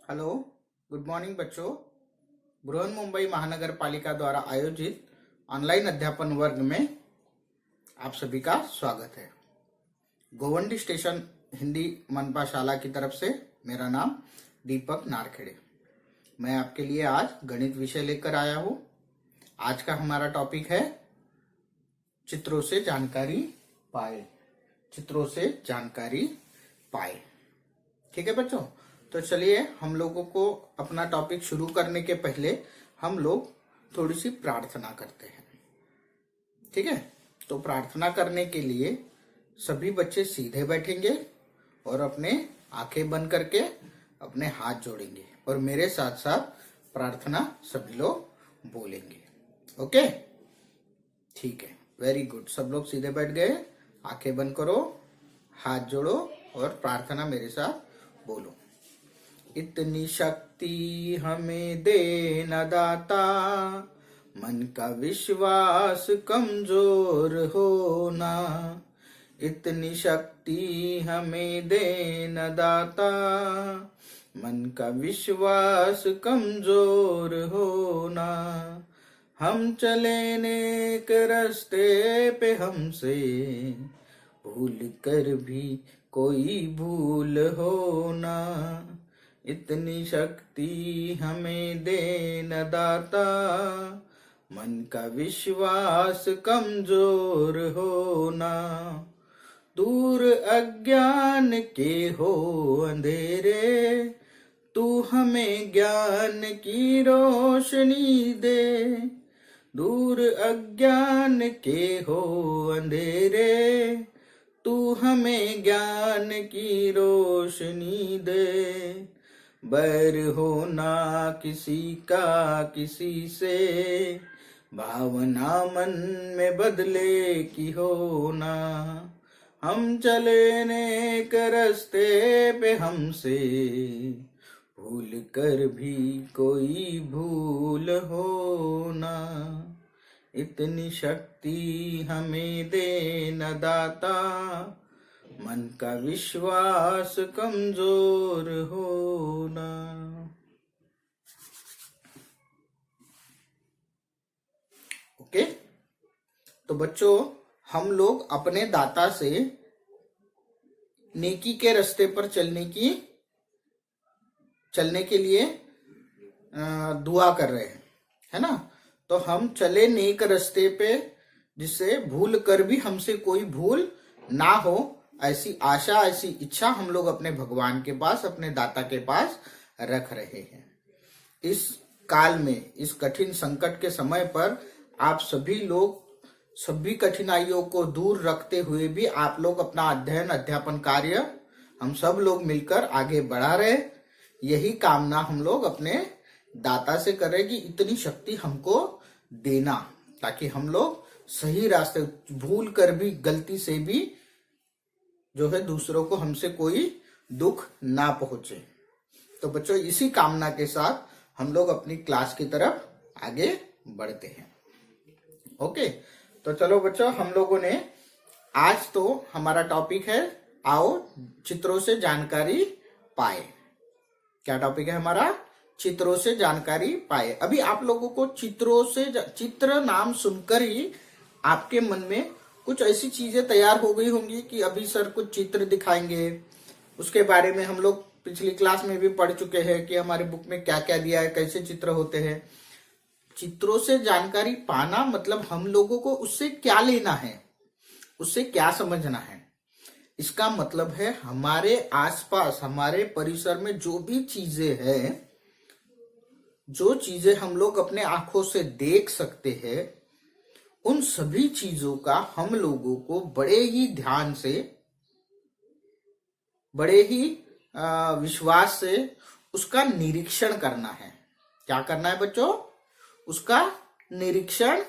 Hello, good morning बच्चों। बृहन्मुंबई महानगर पालिका द्वारा आयोजित ऑनलाइन अध्यापन वर्ग में आप सभी का स्वागत है। गोवंडी स्टेशन हिंदी मनपा शाला की तरफ से मेरा नाम दीपक नारखेड़े। मैं आपके लिए आज गणित विषय लेकर आया हूँ। आज का हमारा टॉपिक है चित्रों से जानकारी पाए। चित्रों से जानकारी पाए। ठीक है बच्चों, तो चलिए हम लोगों को अपना टॉपिक शुरू करने के पहले हम लोग थोड़ी सी प्रार्थना करते हैं। ठीक है, तो प्रार्थना करने के लिए सभी बच्चे सीधे बैठेंगे और अपने आंखें बंद करके अपने हाथ जोड़ेंगे और मेरे साथ साथ प्रार्थना सभी लोग बोलेंगे। ओके, ठीक है, वेरी गुड। सब लोग सीधे बैठ गए, आंखें बंद करो, हाथ जोड़ो और प्रार्थना मेरे साथ बोलो। इतनी शक्ति हमें दे न दाता, मन का विश्वास कमजोर होना। इतनी शक्ति हमें दे न दाता, मन का विश्वास कमजोर होना। हम चले नेक रास्ते पे, हमसे भूल कर भी कोई भूल होना। इतनी शक्ति हमें दे न दाता, मन का विश्वास कमजोर होना। दूर अज्ञान के हो अंधेरे, तू हमें ज्ञान की रोशनी दे। दूर अज्ञान के हो अंधेरे, तू हमें ज्ञान की रोशनी दे। बैर होना किसी का किसी से, भावना मन में बदले की होना। हम चले नेक रास्ते पे, हमसे भूल कर भी कोई भूल होना। इतनी शक्ति हमें दे न दाता, मन का विश्वास कमजोर होना। ओके, तो बच्चों हम लोग अपने दाता से नेकी के रास्ते पर चलने के लिए दुआ कर रहे हैं, है ना। तो हम चले नेक रास्ते पे, जिससे भूल कर भी हमसे कोई भूल ना हो, ऐसी आशा, ऐसी इच्छा हम लोग अपने भगवान के पास, अपने दाता के पास रख रहे हैं। इस काल में, इस कठिन संकट के समय पर आप सभी लोग सभी कठिनाइयों को दूर रखते हुए भी आप लोग अपना अध्ययन अध्यापन कार्य हम सब लोग मिलकर आगे बढ़ा रहे। यही कामना हम लोग अपने दाता से करें कि इतनी शक्ति हमको देना, ताकि हम लोग सही रास्ते, भूल कर भी, गलती से भी जो है दूसरों को हमसे कोई दुख ना पहुंचे। तो बच्चों इसी कामना के साथ हम लोग अपनी क्लास की तरफ आगे बढ़ते हैं। ओके, तो चलो बच्चों, हम लोगों ने आज तो हमारा टॉपिक है, आओ चित्रों से जानकारी पाए। क्या टॉपिक है हमारा? चित्रों से जानकारी पाए। अभी आप लोगों को चित्र नाम सुनकर ही आपके मन में कुछ ऐसी चीजें तैयार हो गई होंगी कि अभी सर कुछ चित्र दिखाएंगे। उसके बारे में हम लोग पिछली क्लास में भी पढ़ चुके हैं कि हमारे बुक में क्या क्या दिया है, कैसे चित्र होते हैं। चित्रों से जानकारी पाना मतलब हम लोगों को उससे क्या लेना है, उससे क्या समझना है। इसका मतलब है हमारे आसपास, हमारे परिसर में जो भी चीजें हैं, जो चीजें हम लोग अपने आंखों से देख सकते हैं, उन सभी चीजों का हम लोगों को बड़े ही ध्यान से, बड़े ही विश्वास से उसका निरीक्षण करना है। क्या करना है बच्चों? उसका निरीक्षण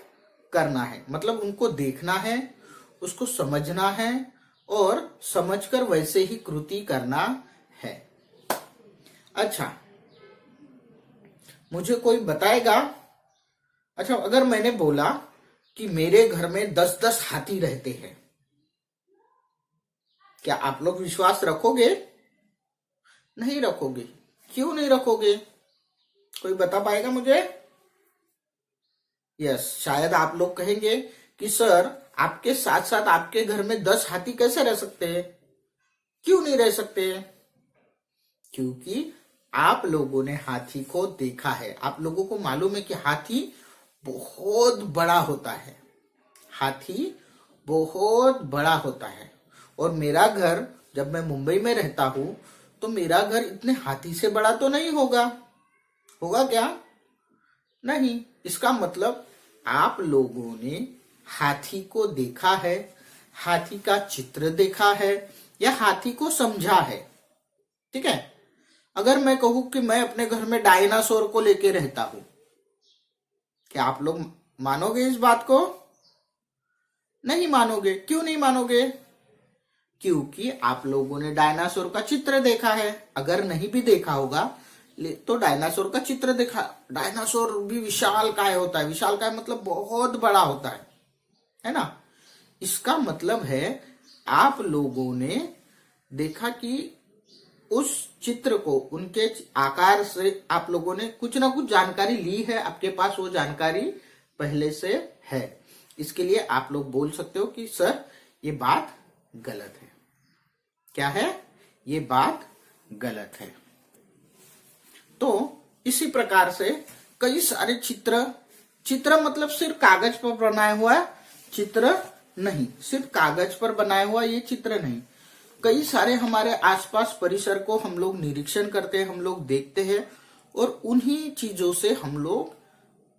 करना है, मतलब उनको देखना है, उसको समझना है और समझकर वैसे ही कृति करना है। अच्छा, मुझे कोई बताएगा, अच्छा अगर मैंने बोला कि मेरे घर में 10-10 हाथी रहते हैं, क्या आप लोग विश्वास रखोगे? नहीं रखोगे। क्यों नहीं रखोगे? कोई बता पाएगा मुझे? यस, शायद आप लोग कहेंगे कि सर आपके साथ साथ आपके घर में 10 हाथी कैसे रह सकते हैं? क्यों नहीं रह सकते? क्योंकि आप लोगों ने हाथी को देखा है। आप लोगों को मालूम है कि हाथी बहुत बड़ा होता है। हाथी बहुत बड़ा होता है। और मेरा घर, जब मैं मुंबई में रहता हूं, तो मेरा घर इतने हाथी से बड़ा तो नहीं होगा। होगा क्या? नहीं। इसका मतलब आप लोगों ने हाथी को देखा है, हाथी का चित्र देखा है, या हाथी को समझा है। ठीक है। अगर मैं कहूं कि मैं अपने घर में डायनासोर को लेके रहता हूं, क्या आप लोग मानोगे इस बात को? नहीं मानोगे। क्यों नहीं मानोगे? क्योंकि आप लोगों ने डायनासोर का चित्र देखा है। अगर नहीं भी देखा होगा तो डायनासोर का चित्र देखा। डायनासोर भी विशालकाय होता है। विशालकाय मतलब बहुत बड़ा होता है ना? इसका मतलब है आप लोगों ने देखा कि उस चित्र को, उनके आकार से आप लोगों ने कुछ ना कुछ जानकारी ली है। आपके पास वो जानकारी पहले से है। इसके लिए आप लोग बोल सकते हो कि सर ये बात गलत है। क्या है? ये बात गलत है। तो इसी प्रकार से कई सारे चित्र मतलब सिर्फ कागज पर बनाया हुआ चित्र नहीं, सिर्फ कागज पर बनाया हुआ ये चित्र नहीं। कई सारे हमारे आसपास परिसर को हम लोग निरीक्षण करते हैं, हम लोग देखते हैं, और उन्हीं चीजों से हम लोग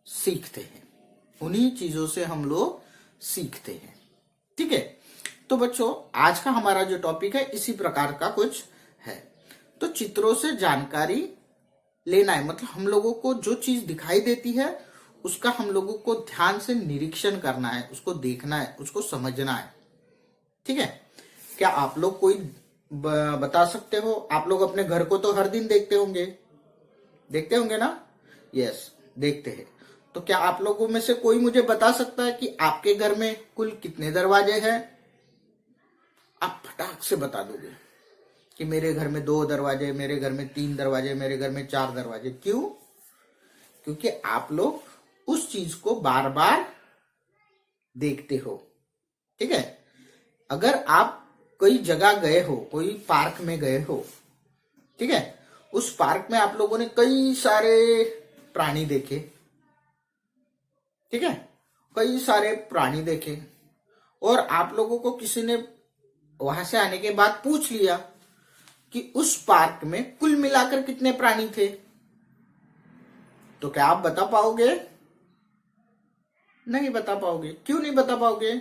सीखते हैं। उन्हीं चीजों से हम लोग सीखते हैं। ठीक है। तो बच्चों, आज का हमारा जो टॉपिक है इसी प्रकार का कुछ है। तो चित्रों से जानकारी लेना है, मतलब हम लोगों को जो चीज दिखाई देती है उसका हम लोगों को ध्यान से निरीक्षण करना है, उसको देखना है, उसको समझना है। ठीक है। क्या आप लोग कोई बता सकते हो? आप लोग अपने घर को तो हर दिन देखते होंगे ना? यस, देखते हैं। तो क्या आप लोगों में से कोई मुझे बता सकता है कि आपके घर में कुल कितने दरवाजे हैं? आप फटाक से बता दोगे कि मेरे घर में 2 दरवाजे, मेरे घर में 3 दरवाजे, मेरे घर में 4 दरवाजे। क्यों? क्योंकि आप लोग उस चीज को बार बार देखते हो। ठीक है। अगर आप कोई जगह गए हो, कोई पार्क में गए हो, ठीक है, उस पार्क में आप लोगों ने कई सारे प्राणी देखे। ठीक है। कई सारे प्राणी देखे, और आप लोगों को किसी ने वहां से आने के बाद पूछ लिया कि उस पार्क में कुल मिलाकर कितने प्राणी थे, तो क्या आप बता पाओगे? नहीं बता पाओगे। क्यों नहीं बता पाओगे?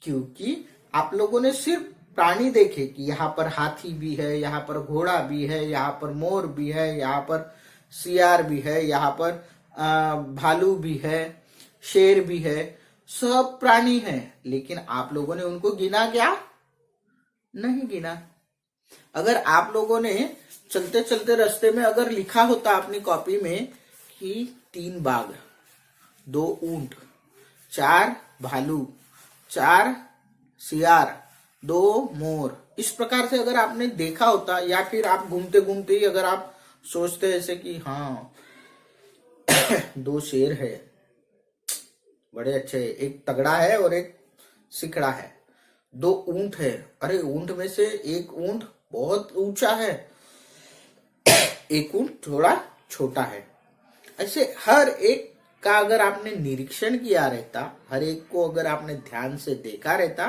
क्योंकि आप लोगों ने सिर्फ प्राणी देखे कि यहाँ पर हाथी भी है, यहाँ पर घोड़ा भी है, यहाँ पर मोर भी है, यहाँ पर सियार भी है, यहाँ पर भालू भी है, शेर भी है, सब प्राणी हैं। लेकिन आप लोगों ने उनको गिना क्या? नहीं गिना। अगर आप लोगों ने चलते चलते रास्ते में अगर लिखा होता अपनी कॉपी में कि 3 बाघ, 2 ऊंट, 4 भालू, 4 सियार, 2 मोर, इस प्रकार से अगर आपने देखा होता, या फिर आप घूमते घूमते ही अगर आप सोचते ऐसे कि हाँ 2 शेर है, बड़े अच्छे, एक तगड़ा है और एक सिकड़ा है, 2 ऊंट है, अरे ऊंट में से एक ऊंट बहुत ऊंचा है, एक ऊंट थोड़ा छोटा है। ऐसे हर एक का अगर आपने निरीक्षण किया रहता, हर एक को अगर आपने ध्यान से देखा रहता,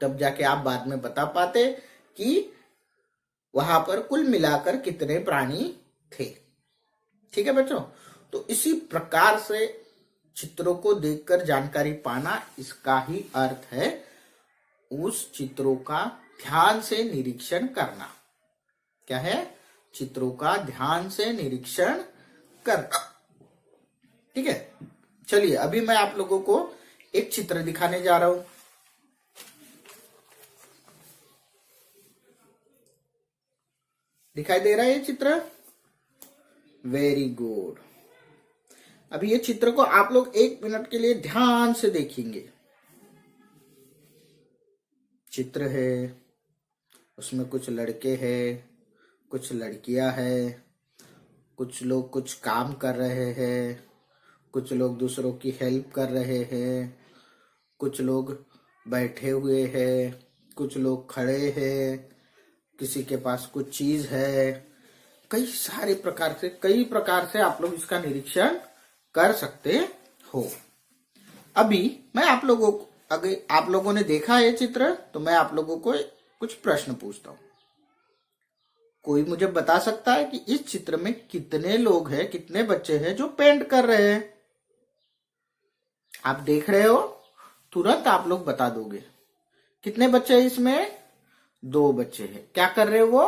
तब जाके आप बाद में बता पाते कि वहां पर कुल मिलाकर कितने प्राणी थे। ठीक है बच्चों। तो इसी प्रकार से चित्रों को देखकर जानकारी पाना, इसका ही अर्थ है उस चित्रों का ध्यान से निरीक्षण करना। क्या है? चित्रों का ध्यान से निरीक्षण करना। ठीक है। चलिए, अभी मैं आप लोगों को एक चित्र दिखाने जा रहा हूं। दिखाई दे रहा है ये चित्र? Very good. अभी ये चित्र को आप लोग 1 मिनट के लिए ध्यान से देखेंगे। चित्र है, उसमें कुछ लड़के हैं, कुछ लड़कियां हैं, कुछ लोग कुछ काम कर रहे हैं, कुछ लोग दूसरों की हेल्प कर रहे हैं, कुछ लोग बैठे हुए हैं, कुछ लोग खड़े हैं, किसी के पास कुछ चीज है। कई प्रकार से आप लोग इसका निरीक्षण कर सकते हो। अभी मैं आप लोगों को, अगर आप लोगों ने देखा है चित्र, तो मैं आप लोगों को कुछ प्रश्न पूछता हूं। कोई मुझे बता सकता है कि इस चित्र में कितने लोग हैं, कितने बच्चे हैं जो पेंट कर रहे हैं? आप देख रहे हो, तुरंत आप लोग बता दोगे। कितने बच्चे हैं इसमें? 2 बच्चे हैं। क्या कर रहे हो वो?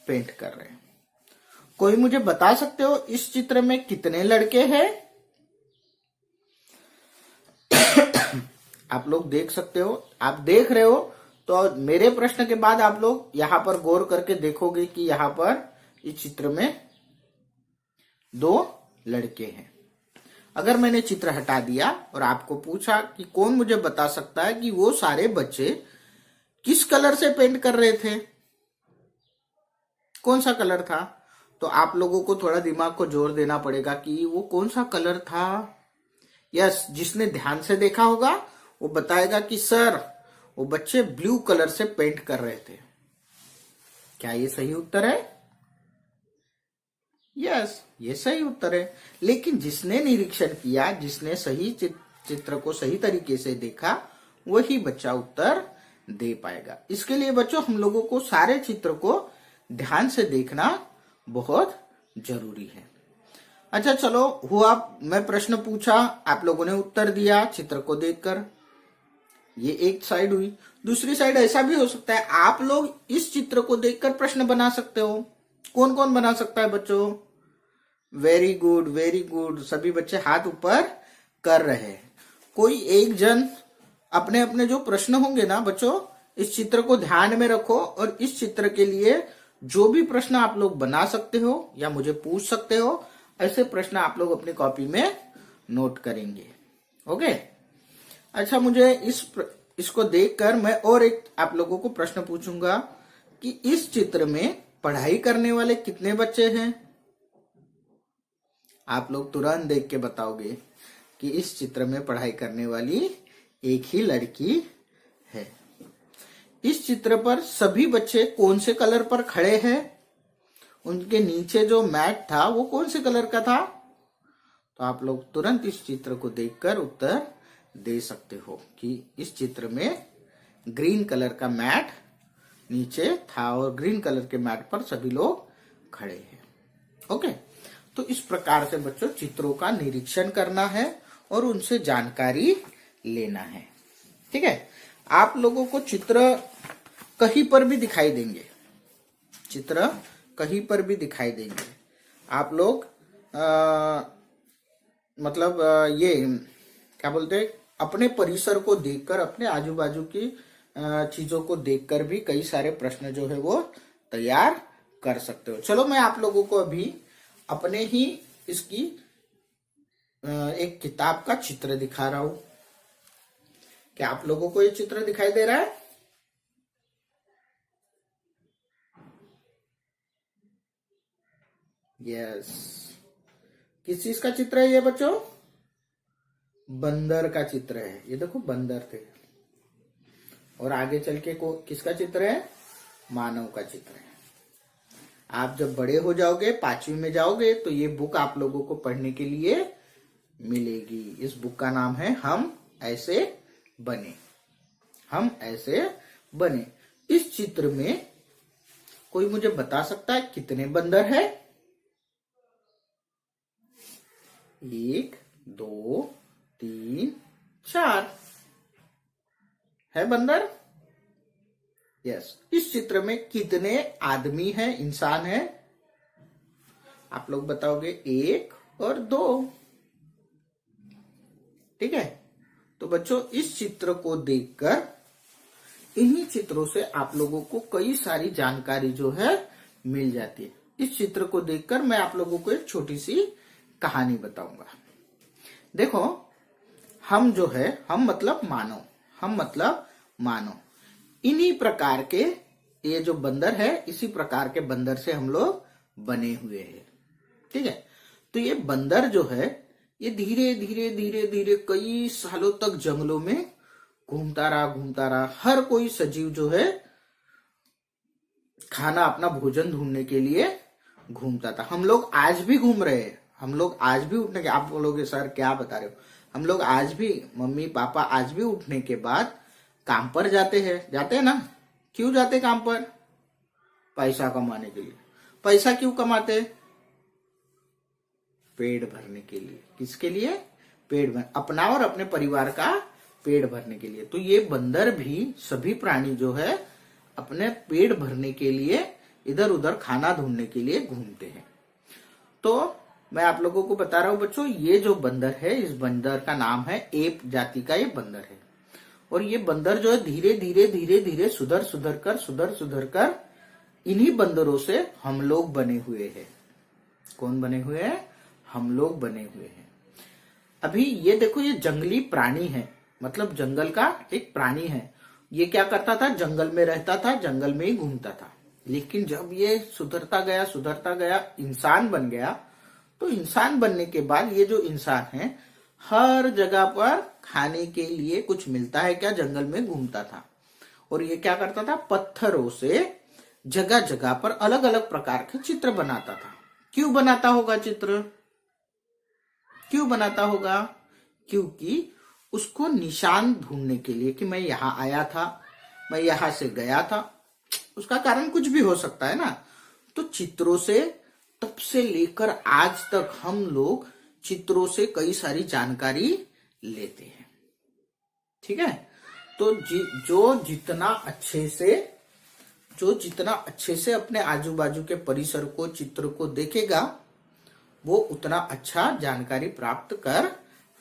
पेंट कर रहे हैं। कोई मुझे बता सकते हो इस चित्र में कितने लड़के हैं? आप लोग देख सकते हो, आप देख रहे हो, तो मेरे प्रश्न के बाद आप लोग यहां पर गौर करके देखोगे कि यहां पर इस चित्र में 2 लड़के हैं। अगर मैंने चित्र हटा दिया और आपको पूछा कि कौन मुझे बता सकता है कि वो सारे बच्चे किस कलर से पेंट कर रहे थे, कौन सा कलर था, तो आप लोगों को थोड़ा दिमाग को जोर देना पड़ेगा कि वो कौन सा कलर था। यस, जिसने ध्यान से देखा होगा वो बताएगा कि सर वो बच्चे ब्लू कलर से पेंट कर रहे थे। क्या ये सही उत्तर है? यस, ये सही उत्तर है। लेकिन जिसने निरीक्षण किया, जिसने सही चित्र को सही तरीके से देखा, वही बच्चा उत्तर दे पाएगा। इसके लिए बच्चों हम लोगों को सारे चित्र को ध्यान से देखना बहुत जरूरी है। अच्छा चलो, हुआ, मैं प्रश्न पूछा, आप लोगों ने उत्तर दिया चित्र को देखकर। ये एक साइड हुई। दूसरी साइड ऐसा भी हो सकता है, आप लोग इस चित्र को देखकर प्रश्न बना सकते हो। कौन कौन बना सकता है बच्चों? Very good, very good. सभी बच्चे हाथ ऊपर कर रहे हैं। कोई एक जन अपने अपने जो प्रश्न होंगे ना बच्चों, इस चित्र को ध्यान में रखो और इस चित्र के लिए जो भी प्रश्न आप लोग बना सकते हो या मुझे पूछ सकते हो, ऐसे प्रश्न आप लोग अपनी कॉपी में नोट करेंगे। ओके। अच्छा, मुझे इसको देखकर मैं और एक आप लोगों को प्रश्न पूछूंगा कि इस चित्र में पढ़ाई करने वाले कितने बच्चे हैं? आप लोग तुरंत देख के बताओगे कि इस चित्र में पढ़ाई करने वाली एक ही लड़की है। इस चित्र पर सभी बच्चे कौन से कलर पर खड़े हैं? उनके नीचे जो मैट था वो कौन से कलर का था? तो आप लोग तुरंत इस चित्र को देखकर उत्तर दे सकते हो कि इस चित्र में ग्रीन कलर का मैट नीचे था और ग्रीन कलर के मैट पर सभी लोग खड़े हैं। ओके, तो इस प्रकार से बच्चों चित्रों का निरीक्षण करना है और उनसे जानकारी लेना है। ठीक है, आप लोगों को चित्र कहीं पर भी दिखाई देंगे, चित्र कहीं पर भी दिखाई देंगे। आप लोग ये क्या बोलते हैं, अपने परिसर को देखकर, अपने आजू बाजू की चीजों को देखकर भी कई सारे प्रश्न जो है वो तैयार कर सकते हो। चलो, मैं आप लोगों को अभी अपने ही इसकी एक किताब का चित्र दिखा रहा हूं। क्या आप लोगों को ये चित्र दिखाई दे रहा है? यस। किस चीज का चित्र है ये बच्चों? बंदर का चित्र है। ये देखो, बंदर थे। और आगे चल के किसका चित्र है? मानव का चित्र है। आप जब बड़े हो जाओगे, 5वीं में जाओगे, तो ये बुक आप लोगों को पढ़ने के लिए मिलेगी। इस बुक का नाम है हम ऐसे बने। हम ऐसे बने। इस चित्र में कोई मुझे बता सकता है कितने बंदर है? 1 2 3 4 है बंदर। यस। इस चित्र में कितने आदमी हैं, इंसान हैं? आप लोग बताओगे 1 और 2। ठीक है, तो बच्चों इस चित्र को देखकर, इन्हीं चित्रों से आप लोगों को कई सारी जानकारी जो है मिल जाती है। इस चित्र को देखकर मैं आप लोगों को एक छोटी सी कहानी बताऊंगा। देखो, हम जो है, हम मतलब मानव, हम मतलब मानव। इन्हीं प्रकार के ये जो बंदर है, इसी प्रकार के बंदर से हम लोग बने हुए हैं। ठीक है। तो ये बंदर जो है ये धीरे धीरे धीरे धीरे कई सालों तक जंगलों में घूमता रहा। हर कोई सजीव जो है खाना अपना भोजन ढूंढने के लिए घूमता था। हम लोग आज भी घूम रहे हैं, हम लोग आज भी उठने के, आप बोलोगे सर क्या बता रहे हो, हम लोग आज भी, मम्मी पापा आज भी उठने के बाद काम पर जाते हैं ना। क्यों जाते काम पर? पैसा कमाने के लिए। पैसा क्यों कमाते? पेट भरने के लिए। किसके लिए? पेट भर, अपना और अपने परिवार का पेट भरने के लिए। तो ये बंदर भी, सभी प्राणी जो है अपने पेट भरने के लिए इधर उधर खाना ढूंढने के लिए घूमते हैं। तो मैं आप लोगों को बता रहा हूं बच्चों, ये जो बंदर है, इस बंदर का नाम है एप जाति का ये बंदर है। और ये बंदर जो है धीरे धीरे सुधर सुधर कर इन्हीं बंदरों से हम लोग बने हुए हैं। कौन बने हुए हैं? हम लोग बने हुए हैं। अभी ये देखो, ये जंगली प्राणी है, मतलब जंगल का एक प्राणी है। ये क्या करता था? जंगल में रहता था, जंगल में ही घूमता था। लेकिन जब ये सुधरता गया, इंसान बन गया, तो इंसान बनने के बाद ये जो इंसान है हर जगह पर खाने के लिए कुछ मिलता है क्या, जंगल में घूमता था। और ये क्या करता था? पत्थरों से जगह जगह पर अलग अलग प्रकार के चित्र बनाता था। क्यों बनाता होगा चित्र? क्यों बनाता होगा? क्योंकि उसको निशान ढूंढने के लिए कि मैं यहां आया था, मैं यहां से गया था। उसका कारण कुछ भी हो सकता है ना। तो चित्रों से तब से लेकर आज तक हम लोग चित्रों से कई सारी जानकारी लेते हैं। ठीक है। तो जो जितना अच्छे से अपने आजू बाजू के परिसर को, चित्र को देखेगा, वो उतना अच्छा जानकारी प्राप्त कर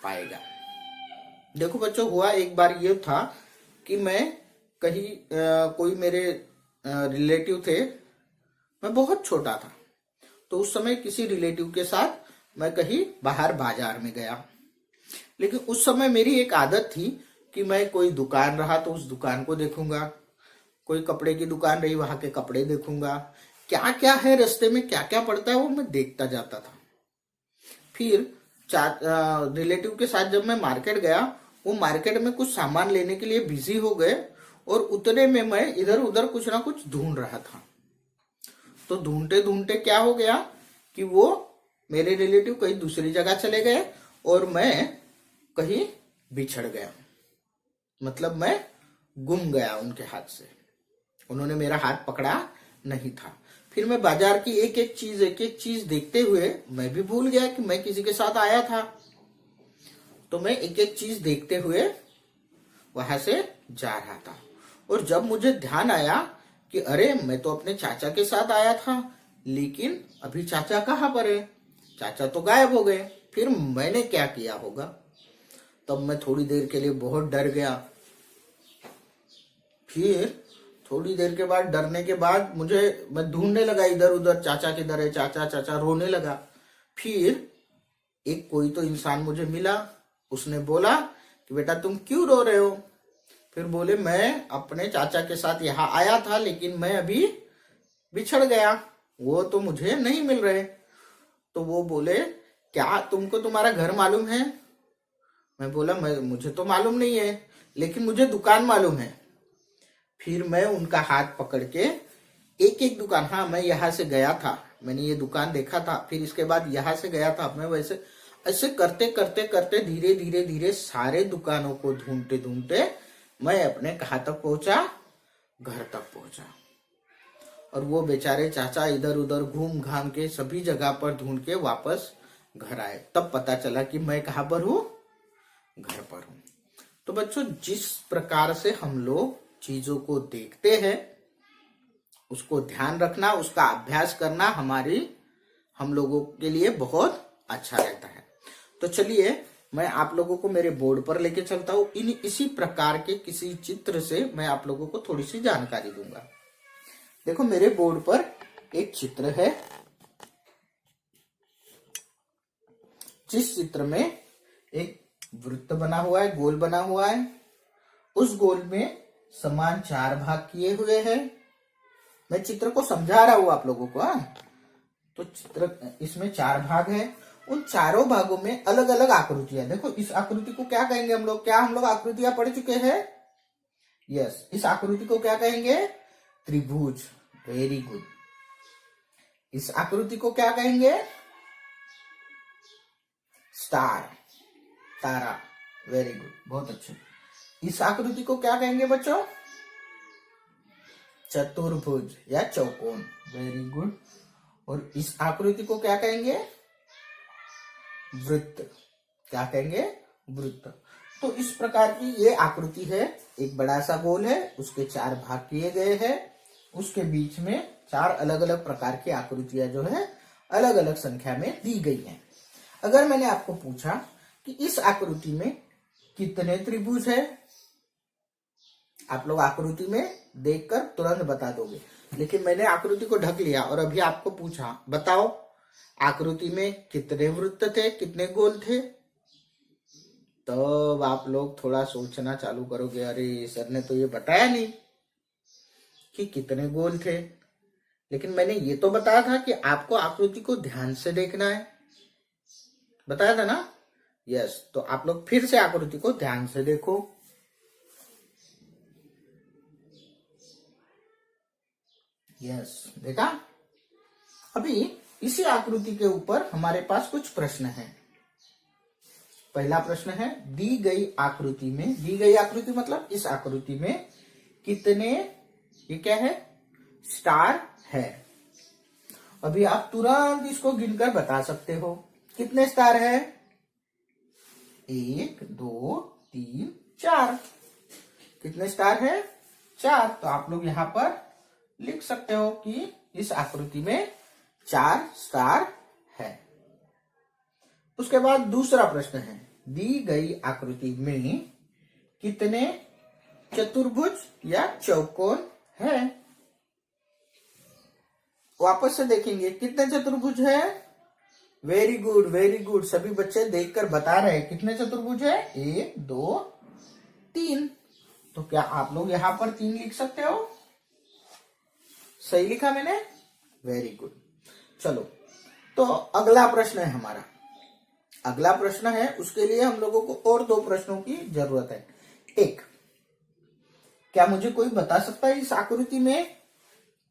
पाएगा। देखो बच्चों, हुआ एक बार ये था कि मैं कहीं कोई मेरे रिलेटिव थे, मैं बहुत छोटा था, तो उस समय किसी रिलेटिव के साथ मैं कहीं बाहर बाजार में गया। लेकिन उस समय मेरी एक आदत थी कि मैं कोई दुकान रहा तो उस दुकान को देखूंगा, कोई कपड़े की दुकान रही वहां के कपड़े देखूंगा, क्या क्या है रास्ते में, क्या क्या पड़ता है वो मैं देखता जाता था। फिर रिलेटिव के साथ जब मैं मार्केट गया, वो मार्केट में कुछ सामान लेने के लिए बिजी हो गए और उतने में मैं इधर उधर कुछ ना कुछ ढूंढ रहा था। तो ढूंढते ढूंढते क्या हो गया कि वो मेरे रिलेटिव कहीं दूसरी जगह चले गए और मैं कहीं बिछड़ गया, मतलब मैं गुम गया उनके हाथ से। उन्होंने मेरा हाथ पकड़ा नहीं था। फिर मैं बाजार की एक एक चीज देखते हुए मैं भी भूल गया कि मैं किसी के साथ आया था। तो मैं एक एक चीज देखते हुए वहां से जा रहा था। और जब मुझे ध्यान आया कि अरे मैं तो अपने चाचा के साथ आया था, लेकिन अभी चाचा कहाँ पर है, चाचा तो गायब हो गए। फिर मैंने क्या किया होगा? तब मैं थोड़ी देर के लिए बहुत डर गया। फिर थोड़ी देर के बाद, डरने के बाद मैं ढूंढने लगा इधर उधर, चाचा किधर है, चाचा चाचा, रोने लगा। फिर एक कोई तो इंसान मुझे मिला, उसने बोला कि बेटा तुम क्यों रो रहे हो? फिर बोले मैं अपने चाचा के साथ यहाँ आया था, लेकिन मैं अभी बिछड़ गया, वो तो मुझे नहीं मिल रहे। तो वो बोले क्या तुमको तुम्हारा घर मालूम है? मैं बोला मुझे तो मालूम नहीं है, लेकिन मुझे दुकान मालूम है। फिर मैं उनका हाथ पकड़ के एक एक दुकान, हाँ मैं यहाँ से गया था, मैंने ये दुकान देखा था, फिर इसके बाद यहाँ से गया था मैं, वैसे ऐसे करते करते करते धीरे धीरे धीरे सारे दुकानों को ढूंढते ढूंढते मैं अपने कहाँ तक पहुंचा? घर तक पहुंचा। और वो बेचारे चाचा इधर उधर घूम घाम के सभी जगह पर ढूंढ के वापस घर आए। तब पता चला कि मैं कहाँ पर हूँ? घर पर हूँ। तो बच्चों, जिस प्रकार से हम लोग चीजों को देखते हैं उसको ध्यान रखना, उसका अभ्यास करना हम लोगों के लिए बहुत अच्छा रहता है। तो चलिए मैं आप लोगों को मेरे बोर्ड पर लेके चलता हूँ। इसी प्रकार के किसी चित्र से मैं आप लोगों को थोड़ी सी जानकारी दूंगा। देखो मेरे बोर्ड पर एक चित्र है, जिस चित्र में एक वृत्त बना हुआ है, गोल बना हुआ है। उस गोल में समान 4 भाग किए हुए हैं। मैं चित्र को समझा रहा हूं आप लोगों को। तो चित्र इसमें 4 भाग है, उन चारों भागों में अलग अलग आकृतियां। देखो इस आकृति को क्या कहेंगे हम लोग, क्या हम लोग आकृतियां पढ़ चुके हैं? यस, इस आकृति को क्या कहेंगे? त्रिभुज। Very good. इस आकृति को क्या कहेंगे? स्टार, तारा। वेरी गुड, बहुत अच्छे। इस आकृति को क्या कहेंगे बच्चों? चतुर्भुज या चौकोन। Very good. और इस आकृति को क्या कहेंगे? वृत्त। क्या कहेंगे? वृत्त। तो इस प्रकार की ये आकृति है, एक बड़ा सा गोल है, उसके 4 भाग किए गए हैं, उसके बीच में 4 अलग अलग प्रकार की आकृतियां जो है अलग अलग संख्या में दी गई हैं। अगर मैंने आपको पूछा कि इस आकृति में कितने त्रिभुज है, आप लोग आकृति में देखकर तुरंत बता दोगे, लेकिन मैंने आकृति को ढक लिया और अभी आपको पूछा बताओ आकृति में कितने वृत्त थे, कितने गोल थे, तब आप लोग थोड़ा सोचना चालू करोगे, अरे सर ने तो ये बताया नहीं कि कितने गोल थे। लेकिन मैंने ये तो बताया था कि आपको आकृति को ध्यान से देखना है, बताया था ना? यस, तो आप लोग फिर से आकृति को ध्यान से देखो। यस, देखा? अभी इसी आकृति के ऊपर हमारे पास कुछ प्रश्न हैं। पहला प्रश्न है, दी गई आकृति में, दी गई आकृति मतलब इस आकृति में कितने, ये क्या है? स्टार है। अभी आप तुरंत इसको गिनकर बता सकते हो कितने स्टार है? 1 2 3 4। कितने स्टार है? 4। तो आप लोग यहां पर लिख सकते हो कि इस आकृति में 4 स्टार है। उसके बाद दूसरा प्रश्न है, दी गई आकृति में कितने चतुर्भुज या चौकोन है? वापस से देखेंगे कितने चतुर्भुज है। Very good, very good. सभी बच्चे देखकर बता रहे हैं कितने चतुर्भुज है। 1 2 3। तो क्या आप लोग यहां पर 3 लिख सकते हो? सही लिखा मैंने? Very good. चलो, तो अगला प्रश्न है हमारा। अगला प्रश्न है, उसके लिए हम लोगों को और 2 प्रश्नों की जरूरत है। एक, क्या मुझे कोई बता सकता है इस आकृति में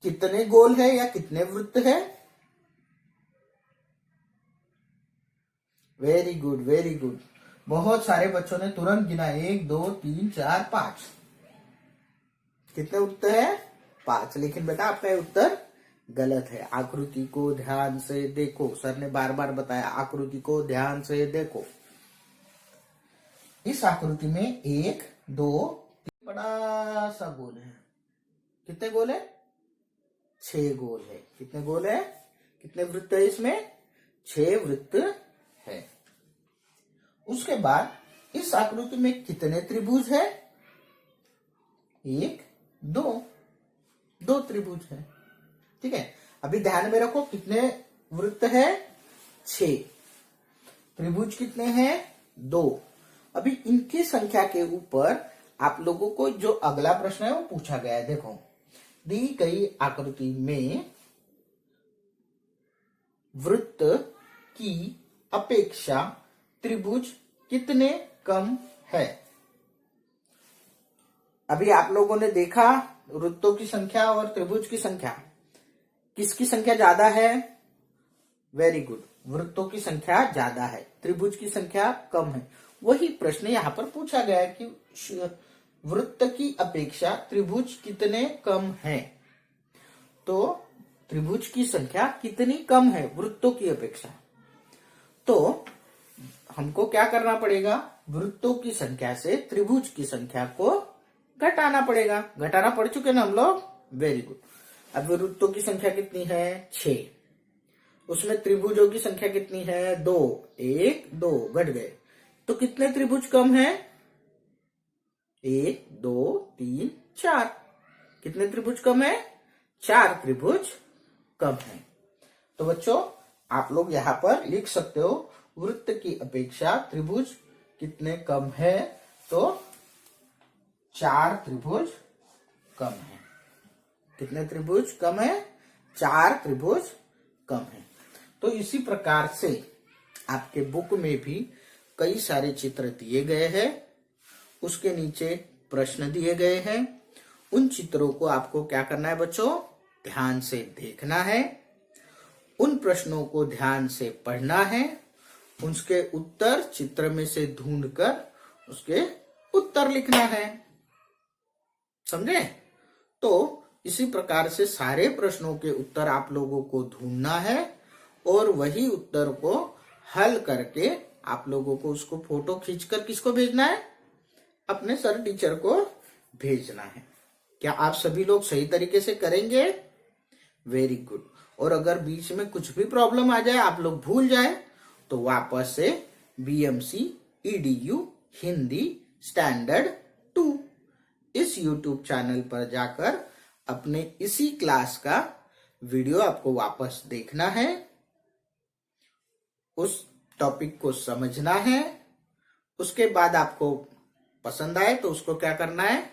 कितने गोल है या कितने वृत्त है? Very good, very good. बहुत सारे बच्चों ने तुरंत गिना। 1 2 3 4 5। कितने वृत्त है? 5। लेकिन बेटा आपका उत्तर गलत है। आकृति को ध्यान से देखो। सर ने बार बार बताया आकृति को ध्यान से देखो। इस आकृति में 1 2 3 बड़ा सा गोल है। कितने गोल है? 6 गोल है। कितने गोल है? कितने वृत्त है इसमें? 6 वृत्त है। उसके बाद इस आकृति में कितने त्रिभुज है? 1 2 त्रिभुज है। ठीक है, अभी ध्यान में रखो कितने वृत्त है? 6। त्रिभुज कितने हैं? 2। अभी इनकी संख्या के ऊपर आप लोगों को जो अगला प्रश्न है वो पूछा गया है। देखो, दी गई आकृति में वृत्त की अपेक्षा त्रिभुज कितने कम है? अभी आप लोगों ने देखा वृत्तों की संख्या और त्रिभुज की संख्या, किसकी संख्या ज्यादा है? वेरी गुड, वृत्तों की संख्या ज्यादा है, त्रिभुज की संख्या कम है। वही प्रश्न यहां पर पूछा गया है कि वृत्त की अपेक्षा त्रिभुज कितने कम है। तो त्रिभुज की संख्या कितनी कम है वृत्तों की अपेक्षा? तो हमको क्या करना पड़ेगा? वृत्तों की संख्या से त्रिभुज की संख्या को घटाना पड़ेगा। घटाना पड़ चुके ना हम लोग? Very good. अब वृत्तों की संख्या कितनी है? 6। उसमें त्रिभुजों की संख्या कितनी है? 2। 1 2 घट गए। तो कितने त्रिभुज कम है? 1 2 3 4। कितने त्रिभुज कम है? 4 त्रिभुज कम है। तो बच्चों आप लोग यहां पर लिख सकते हो वृत्त की अपेक्षा त्रिभुज कितने कम है? तो 4 त्रिभुज कम है। कितने त्रिभुज कम है? 4 त्रिभुज कम है। तो इसी प्रकार से आपके बुक में भी कई सारे चित्र दिए गए हैं, उसके नीचे प्रश्न दिए गए हैं। उन चित्रों को आपको क्या करना है बच्चों, ध्यान से देखना है, उन प्रश्नों को ध्यान से पढ़ना है, उसके उत्तर चित्र में से ढूंढकर उसके उत्तर लिखना है। समझे? तो इसी प्रकार से सारे प्रश्नों के उत्तर आप लोगों को ढूंढना है और वही उत्तर को हल करके आप लोगों को उसको फोटो खींचकर किसको भेजना है, अपने सर टीचर को भेजना है। क्या आप सभी लोग सही तरीके से करेंगे? Very good. और अगर बीच में कुछ भी प्रॉब्लम आ जाए, आप लोग भूल जाए, तो वापस से BMC EDU हिंदी स्टैंडर्ड 2 इस YouTube चैनल पर जाकर अपने इसी क्लास का वीडियो आपको वापस देखना है, उस टॉपिक को समझना है। उसके बाद आपको पसंद आए तो उसको क्या करना है,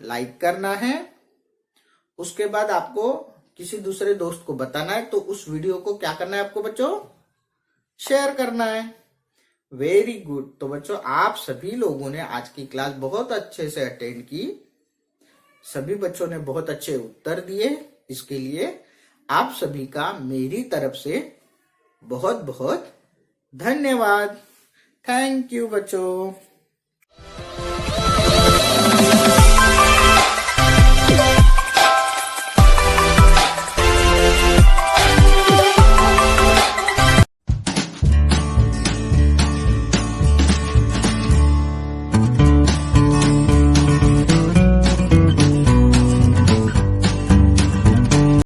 लाइक करना है। उसके बाद आपको किसी दूसरे दोस्त को बताना है, तो उस वीडियो को क्या करना है आपको बच्चों, शेयर करना है। Very good. तो बच्चों आप सभी लोगों ने आज की क्लास बहुत अच्छे से अटेंड की, सभी बच्चों ने बहुत अच्छे उत्तर दिए। इसके लिए आप सभी का मेरी तरफ से बहुत बहुत धन्यवाद। थैंक यू बच्चों।